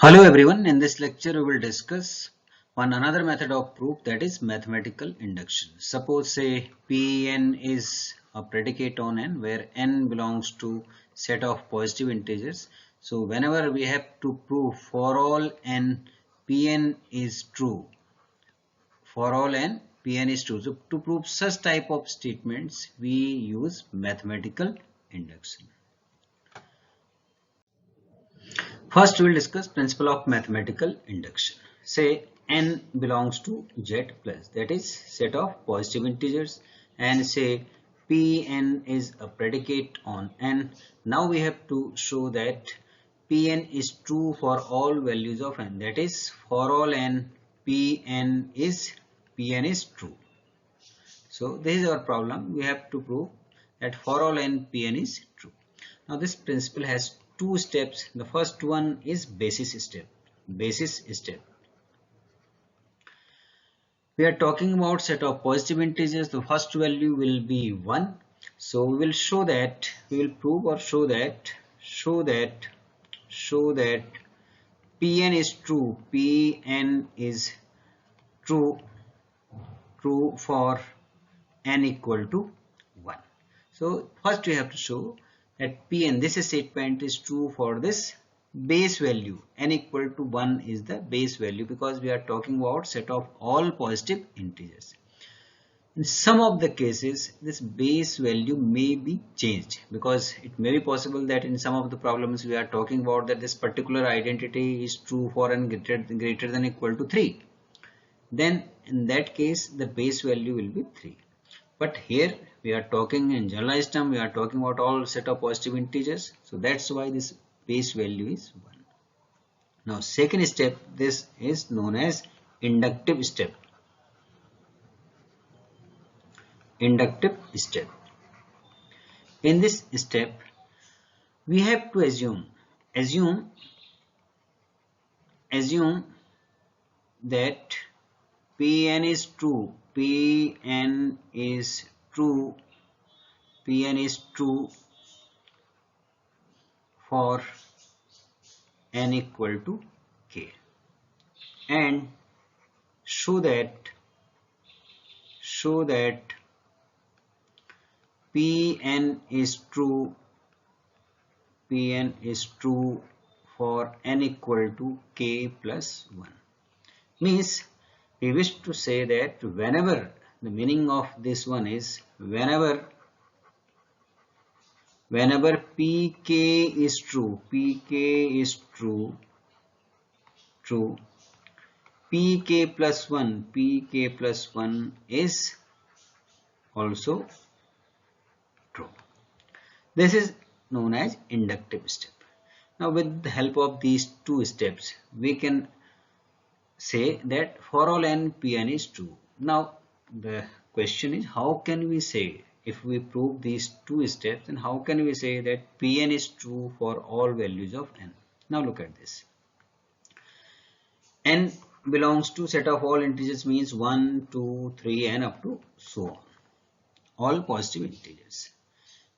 Hello everyone, in this lecture we will discuss one another method of proof, that is mathematical induction. Suppose say Pn is a predicate on n where n belongs to set of positive integers. So whenever we have to prove for all n Pn is true, for all n Pn is true. So to prove such type of statements we use mathematical induction. First, we will discuss principle of mathematical induction. Say n belongs to z plus, that is set of positive integers, and say Pn is a predicate on n. Now we have to show that Pn is true for all values of n, that is for all n Pn is true. So this is our problem. We have to prove that for all n Pn is true. Now this principle has two steps. The first one is basis step. Basis step. We are talking about set of positive integers. The first value will be 1. So we will show that, we will prove or show that Pn is true. Pn is true for n equal to 1. So first we have to show that Pn, this statement is true for this base value. N equal to 1 is the base value because we are talking about set of all positive integers. In some of the cases, this base value may be changed because it may be possible that in some of the problems we are talking about that this particular identity is true for n greater than equal to 3. Then in that case, the base value will be 3. But here we are talking in generalized term, we are talking about all set of positive integers. So that's why this base value is 1. Now second step, this is known as inductive step. Inductive step. In this step, we have to assume that Pn is true. Pn is true for n equal to k, and show that Pn is true for n equal to k plus 1. Means we wish to say that whenever, the meaning of this one is whenever Pk is true, Pk plus 1 is also true. This is known as inductive step. Now with the help of these two steps, we can say that for all n Pn is true. Now the question is, how can we say, if we prove these two steps, then how can we say that Pn is true for all values of n? Now look at this. N belongs to set of all integers, means 1, 2, 3 and up to so on. All positive integers.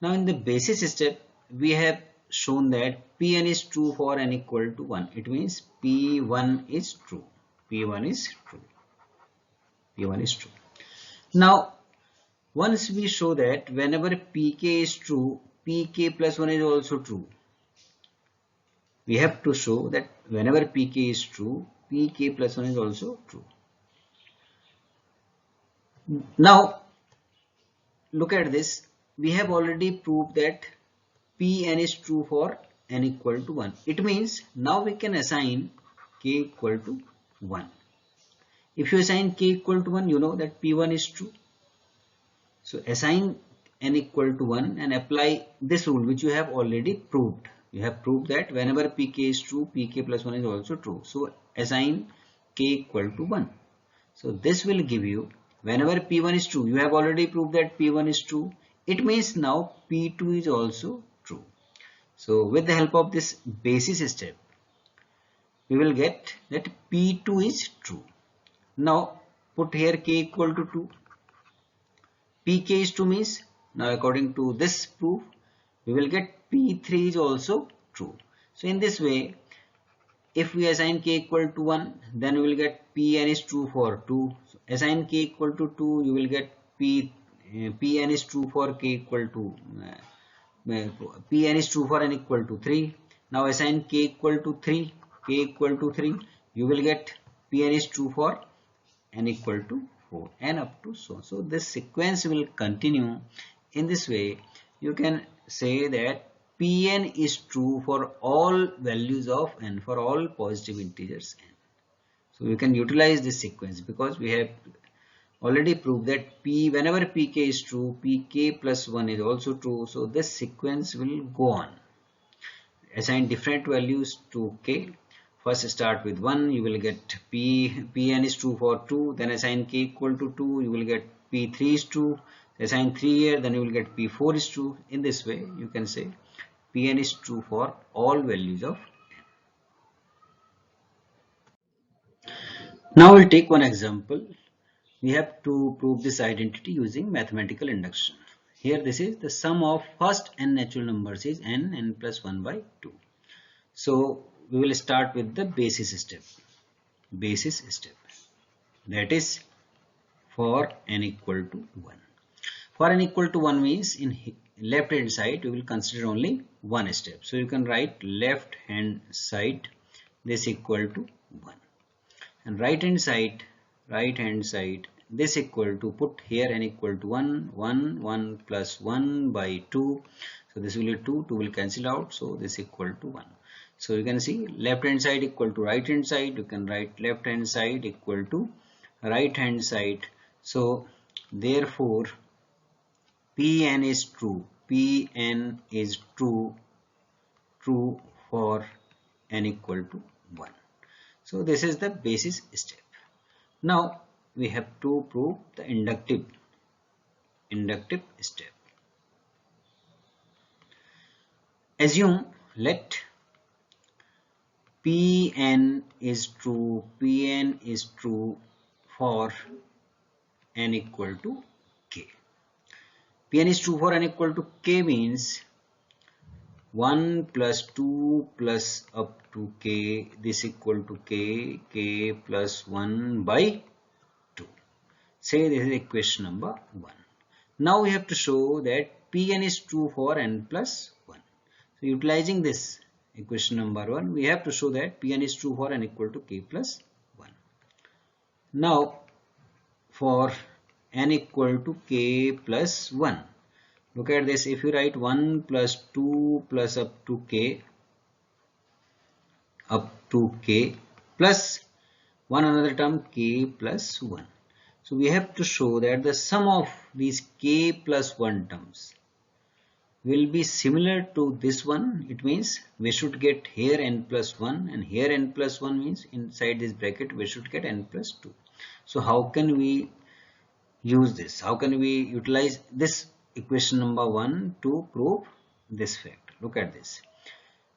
Now in the basis step, we have shown that Pn is true for n equal to 1. It means P1 is true. P1 is true. Now, once we show that whenever Pk is true, Pk plus 1 is also true. We have to show that whenever Pk is true, Pk plus 1 is also true. Now, look at this. We have already proved that Pn is true for n equal to 1. It means now we can assign k equal to 1. If you assign k equal to 1, you know that P1 is true. So assign n equal to 1 and apply this rule which you have already proved. You have proved that whenever Pk is true, Pk plus 1 is also true. So assign k equal to 1. So this will give you, whenever P1 is true, you have already proved that P1 is true. It means now P2 is also true. So with the help of this basis step, we will get that P2 is true. Now put here k equal to 2. Pk is 2 means, now according to this proof, we will get P3 is also true. So in this way, if we assign k equal to 1, then we will get Pn is true for 2. So assign k equal to 2, you will get Pn is true for k equal to Pn is true for n equal to 3. Now assign k equal to 3, you will get Pn is true for n equal to 4 and up to so. So this sequence will continue. In this way you can say that Pn is true for all values of n, for all positive integers n. So you can utilize this sequence because we have already proved that whenever pk is true, pk plus 1 is also true. So this sequence will go on. Assign different values to k. First start with 1, you will get Pn is true for 2, then assign k equal to 2, you will get P3 is true. Assign 3 here, then you will get P4 is true. In this way you can say Pn is true for all values of n. Now we'll take one example. We have to prove this identity using mathematical induction. Here this is the sum of first n natural numbers is n plus 1 by 2. So we will start with the basis step. That is for n equal to 1. For n equal to 1 means in left hand side we will consider only one step. So you can write left hand side this equal to 1, and right hand side this equal to, put here n equal to 1 plus 1 by 2. So this will be 2 will cancel out, so this equal to 1. So you can see left hand side equal to right hand side, you can write left hand side equal to right hand side. So therefore Pn is true. Pn is true for n equal to 1. So this is the basis step. Now we have to prove the inductive step. Assume let Pn is true for n equal to k. Pn is true for n equal to k means 1 plus 2 plus up to k, this equal to k plus 1 by 2. Say this is equation number 1. Now we have to show that Pn is true for n plus 1. So utilizing this equation number 1, we have to show that Pn is true for n equal to k plus 1. Now for n equal to k plus 1, look at this. If you write 1 plus 2 plus up to k plus one another term k plus 1. So we have to show that the sum of these k plus 1 terms will be similar to this one. It means we should get here n plus 1 and here n plus 1 means inside this bracket we should get n plus 2. So how can we use this? How can we utilize this equation number 1 to prove this fact? Look at this.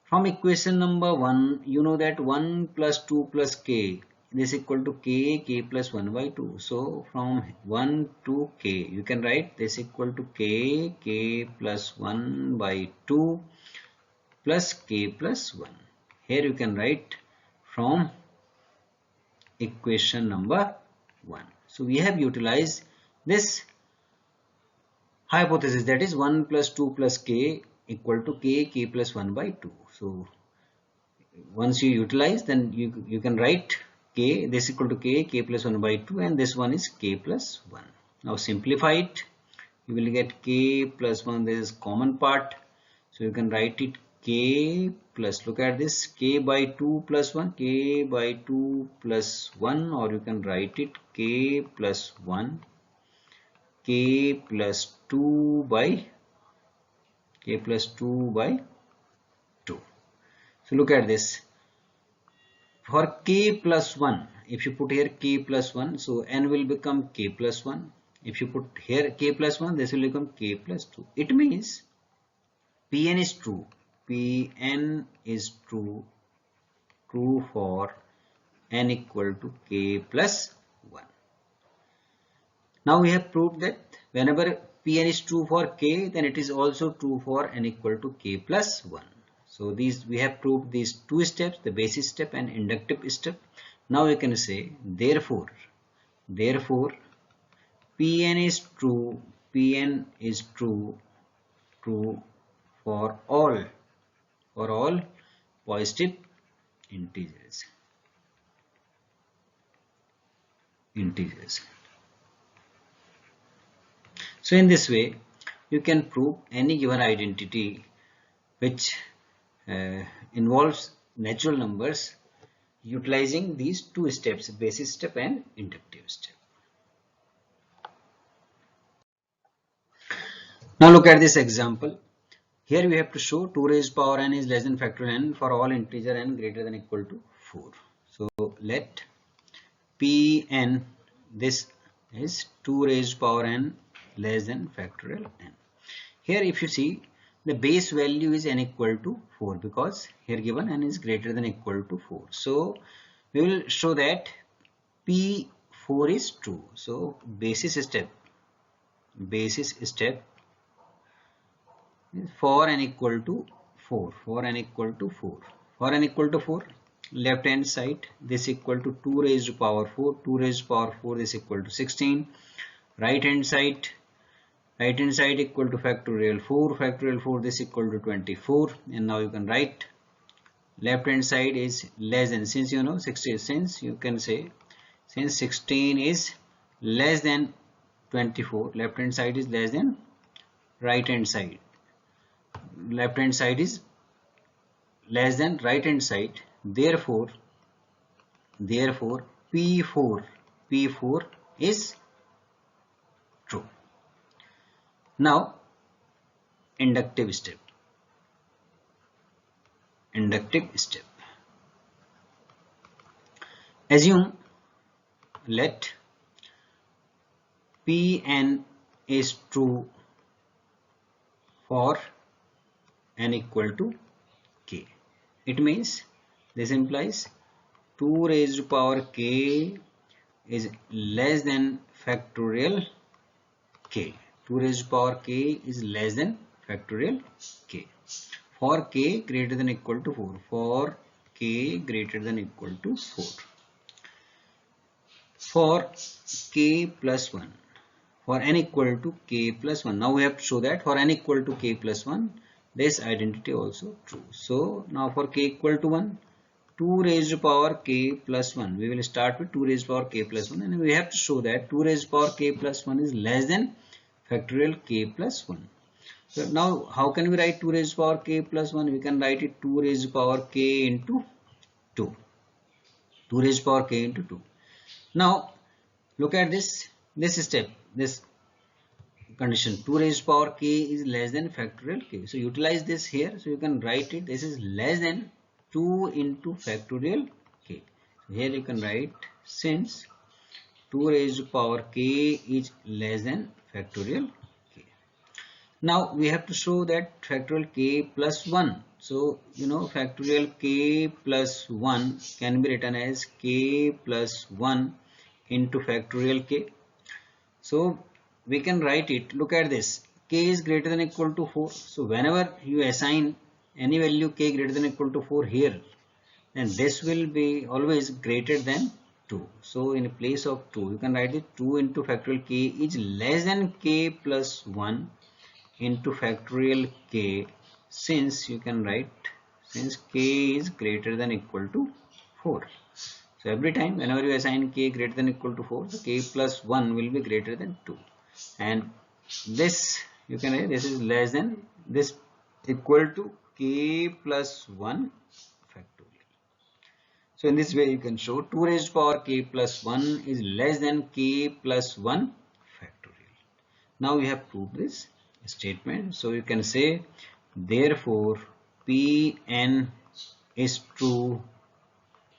From equation number 1, you know that 1 plus 2 plus k is equal to k plus 1 by 2. So from 1 to k, you can write this equal to k plus 1 by 2 plus k plus 1. Here you can write from equation number 1. So we have utilized this hypothesis, that is 1 plus 2 plus k equal to k plus 1 by 2. So once you utilize, then you can write k, this equal to k plus 1 by 2, and this one is k plus 1. Now simplify it, you will get k plus 1, there is common part, so you can write it k plus, look at this, k by 2 plus 1, k by 2 plus 1, or you can write it k plus 1, k plus 2 by 2. So look at this. For k plus 1, if you put here k plus 1, so n will become k plus 1. If you put here k plus 1, this will become k plus 2. It means Pn is true. Pn is true for n equal to k plus 1. Now we have proved that whenever Pn is true for k, then it is also true for n equal to k plus 1. So these we have proved these two steps, the basis step and inductive step. Now we can say therefore Pn is true, Pn is true for all positive integers. So in this way you can prove any given identity which involves natural numbers utilizing these two steps, basis step and inductive step. Now look at this example. Here we have to show 2 raised power n is less than factorial n for all integer n greater than or equal to 4. So let Pn, this is 2 raised power n less than factorial n. Here if you see, the base value is n equal to 4 because here given n is greater than or equal to 4. So we will show that P4 is true. So basis step for n equal to 4. For n equal to 4, left hand side this equal to 2 raised to power 4. 2 raised to power 4 is equal to 16. Right hand side equal to factorial 4. Factorial 4 this equal to 24. And now you can write left hand side is less than, since you know 60, since you can say since 16 is less than 24, left hand side is less than right hand side. Left hand side is less than right hand side. Therefore P4 is true. Now inductive step. Assume let Pn is true for n equal to k. It means this implies 2 raised to power k is less than factorial k. 2 raised to power k is less than factorial k. For k greater than or equal to 4. For k greater than or equal to 4. For k plus 1. For n equal to k plus 1. Now we have to show that for n equal to k plus 1, this identity also true. So now for k equal to 1, 2 raised to power k plus 1. We will start with 2 raised to power k plus 1, and we have to show that 2 raised to power k plus 1 is less than factorial k plus 1. So now how can we write 2 raised to power k plus 1? We can write it 2 raised to power k into 2. 2 raised to power k into 2. Now look at this step, this condition, 2 raised to power k is less than factorial k. So utilize this here. So you can write it, this is less than 2 into factorial k. So here you can write, since 2 raised to power k is less than factorial k. Now we have to show that factorial k plus 1. So you know factorial k plus 1 can be written as k plus 1 into factorial k. So we can write it, look at this, k is greater than or equal to 4. So whenever you assign any value k greater than or equal to 4 here, then this will be always greater than 2. So in place of 2, you can write it 2 into factorial k is less than k plus 1 into factorial k, since you can write, since k is greater than or equal to 4. So every time whenever you assign k greater than or equal to 4, the k plus 1 will be greater than 2. And this you can write, this is less than, this equal to k plus 1 factorial. So in this way you can show 2 raised to power k plus 1 is less than k plus 1 factorial. Now we have proved this statement. So you can say therefore Pn is true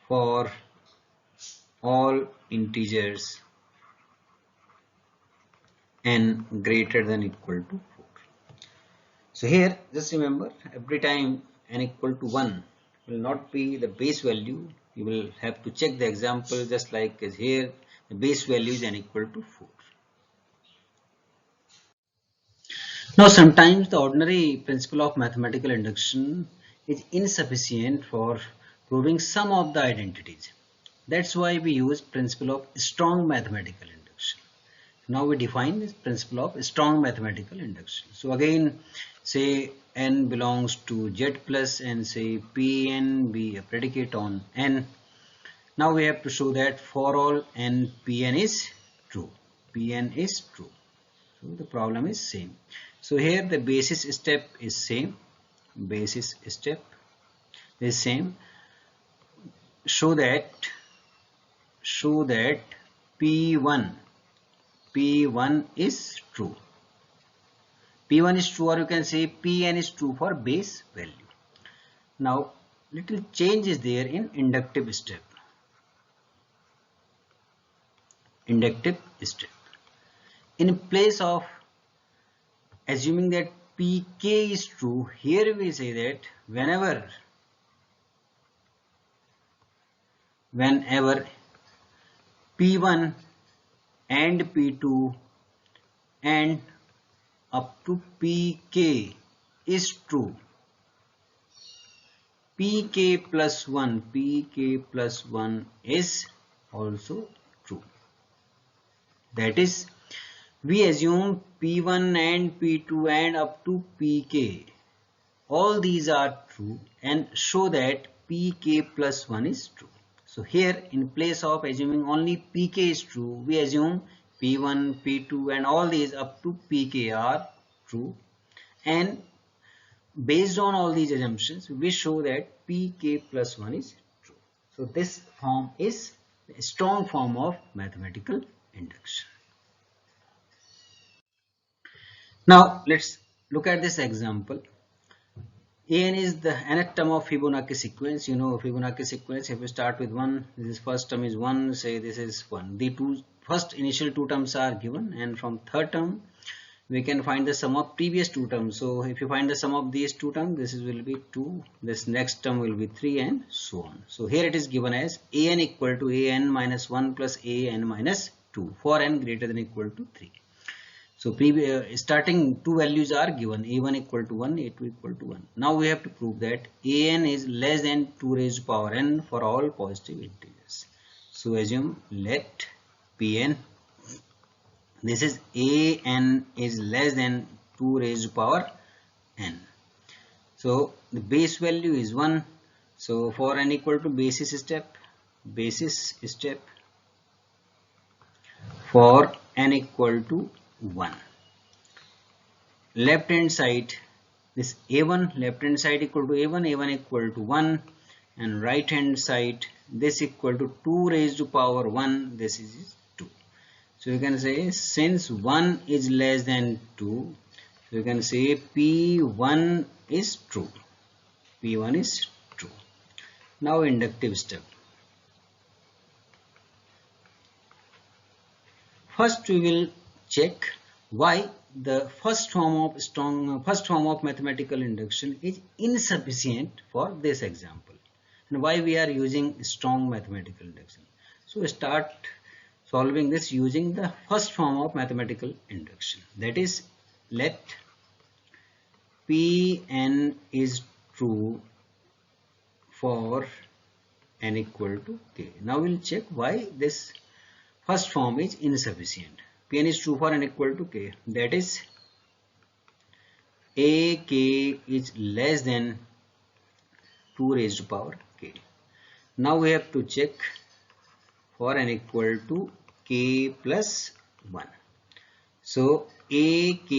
for all integers n greater than or equal to 4. So here just remember, every time n equal to 1 will not be the base value. You will have to check the example, just like as here the base value is n equal to 4. Now sometimes the ordinary principle of mathematical induction is insufficient for proving some of the identities. That's why we use principle of strong mathematical induction. Now we define this principle of strong mathematical induction. So again, say n belongs to Z plus and say Pn be a predicate on n. Now we have to show that for all n Pn is true. Pn is true. So the problem is same. So here the basis step is same. Basis step is same. Show that P1 is true. P1 is true, or you can say Pn is true for base value. Now little change is there in inductive step. Inductive step. In place of assuming that Pk is true, here we say that whenever P1 and P2 and up to Pk is true, Pk plus 1 is also true. That is, we assume P1 and P2 and up to Pk, all these are true, and show that Pk plus 1 is true. So here, in place of assuming only Pk is true, we assume P1, P2 and all these up to Pk are true, and based on all these assumptions, we show that Pk plus 1 is true. So this form is a strong form of mathematical induction. Now let's look at this example. An is the nth term of Fibonacci sequence. You know Fibonacci sequence, if we start with 1, this first term is 1, say this is 1. The first initial two terms are given, and from third term we can find the sum of previous two terms. So if you find the sum of these two terms, this will be 2, this next term will be 3, and so on. So here it is given as An equal to An minus 1 plus An minus 2 for n greater than equal to 3. So starting two values are given, a1 equal to 1, a2 equal to 1. Now we have to prove that an is less than 2 raised to power n for all positive integers. So assume let Pn, this is an is less than 2 raised to power n. So the base value is 1. So for n equal to basis step for n equal to 1. Left hand side, this a1, left hand side equal to a1 equal to 1, and right hand side this equal to 2 raised to power 1, this is 2. So you can say since 1 is less than 2, so you can say P1 is true. P1 is true. Now inductive step. First we will check why the first form of mathematical induction is insufficient for this example, and why we are using strong mathematical induction. So we start solving this using the first form of mathematical induction, that is let Pn is true for n equal to k. Now we'll check why this first form is insufficient. Pn is true for n equal to k, that is ak is less than 2 raised to power k. Now we have to check for n equal to k plus 1. So ak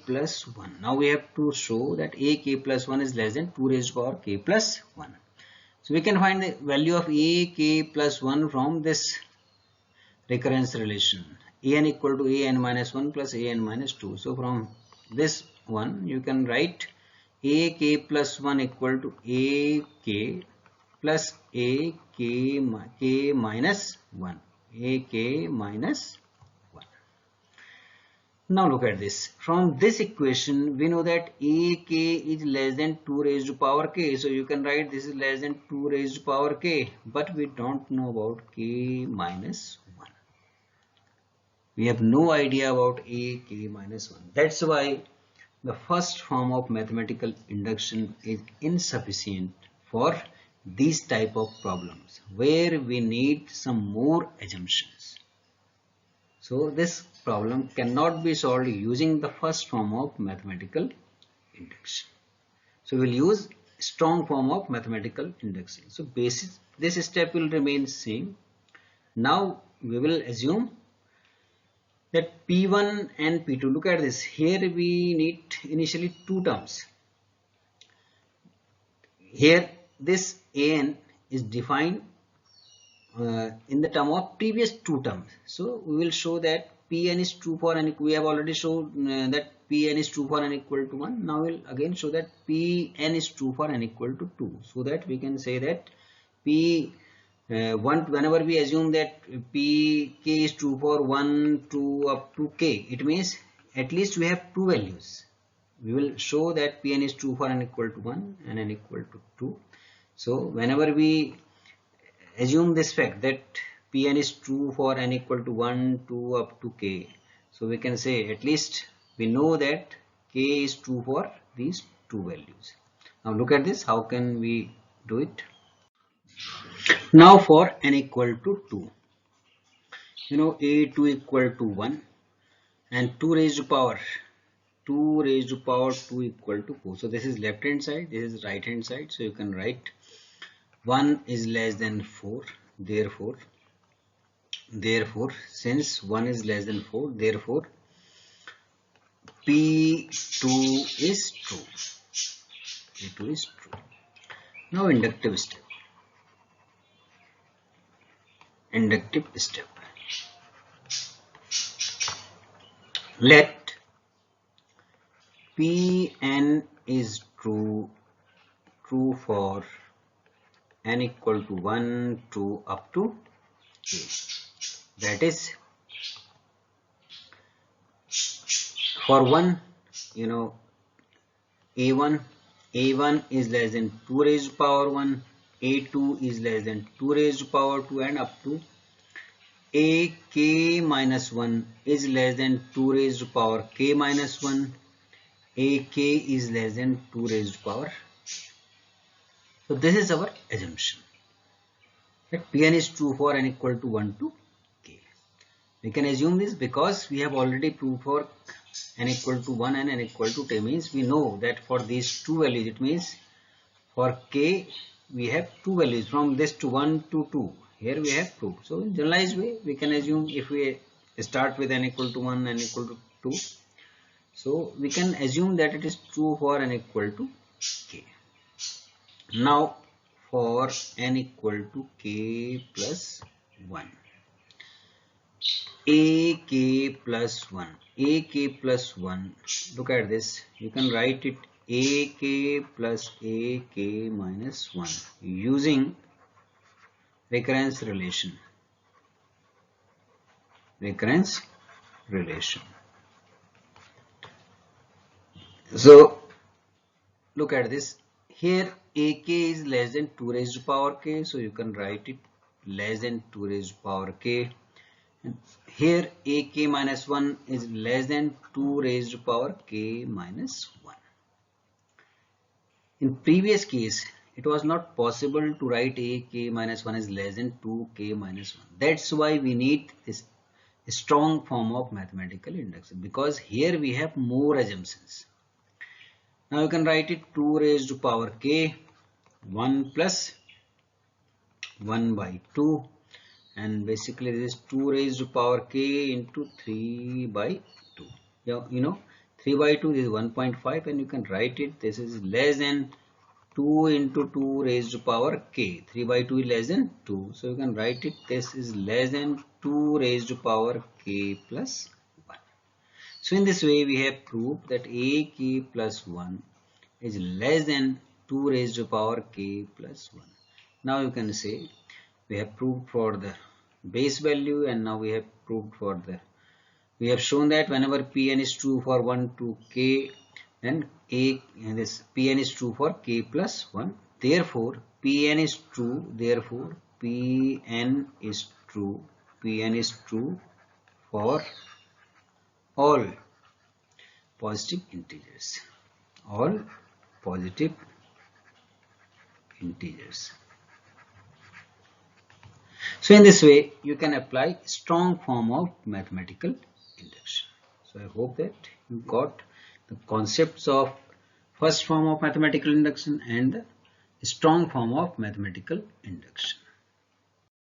plus 1. Now we have to show that ak plus 1 is less than 2 raised to power k plus 1. So we can find the value of ak plus 1 from this recurrence relation. An equal to an minus 1 plus an minus 2. So from this one you can write ak plus 1 equal to ak plus ak k minus 1. ak minus 1. Now look at this. From this equation we know that ak is less than 2 raised to power k. So you can write this is less than 2 raised to power k. But we don't know about k minus 1. We have no idea about ak minus 1. That's why the first form of mathematical induction is insufficient for these type of problems where we need some more assumptions. So this problem cannot be solved using the first form of mathematical induction. So we'll use strong form of mathematical induction. So this step will remain same. Now we will assume that P1 and P2. Look at this. Here we need initially two terms. Here this An is defined in the term of previous two terms. So we will show that Pn is true for n. We have already shown that Pn is true for n equal to 1. Now we'll again show that Pn is true for n equal to 2. So that we can say that whenever we assume that Pk is true for 1, 2 up to k, it means at least we have two values. We will show that Pn is true for n equal to 1 and n equal to 2. So whenever we assume this fact that Pn is true for n equal to 1, 2 up to k, so we can say at least we know that k is true for these two values. Now look at this. How can we do it? Now for n equal to 2, a2 equal to 1 and 2 raised to power 2 equal to 4. So this is left hand side, this is right hand side. So you can write 1 is less than 4. Therefore since 1 is less than 4, therefore P2 is true. P2 is true. Now inductive step. Let Pn is true for n equal to 1, 2 up to k. That is, for 1, a1 is less than 2 raised to power 1, a2 is less than 2 raised to power 2, and up to ak minus 1 is less than 2 raised to power k minus 1, ak is less than 2 raised to power. So this is our assumption that Pn is true for n equal to 1 to k. We can assume this because we have already proved for n equal to 1 and n equal to k, means we know that for these two values, it means for k we have two values from this to 1 to 2. Here we have proved. So in generalized way we can assume, if we start with n equal to 1, n equal to 2, so we can assume that it is true for n equal to k. Now for n equal to k plus 1, ak plus 1, look at this. You can write it ak plus ak minus 1 using recurrence relation. So look at this. Here ak is less than 2 raised to power k, so you can write it less than 2 raised to power k. And here ak minus 1 is less than 2 raised to power k minus 1. In previous case, it was not possible to write ak minus 1 is less than 2k minus 1. That's why we need this strong form of mathematical induction, because here we have more assumptions. Now you can write it 2 raised to power k, 1 plus 1 by 2, and basically this is 2 raised to power k into 3 by 2. 3 by 2 is 1.5, and you can write it, this is less than 2 into 2 raised to power k. 3 by 2 is less than 2, so you can write it, this is less than 2 raised to power k plus 1. So in this way we have proved that ak plus 1 is less than 2 raised to power k plus 1. Now you can say we have proved for the base value, and now we have proved for we have shown that whenever Pn is true for 1 to k, then this Pn is true for k plus 1. Therefore Pn is true. Therefore Pn is true. Pn is true for all positive integers. All positive integers. So in this way, you can apply strong form of mathematical induction. So I hope that you got the concepts of first form of mathematical induction and the strong form of mathematical induction.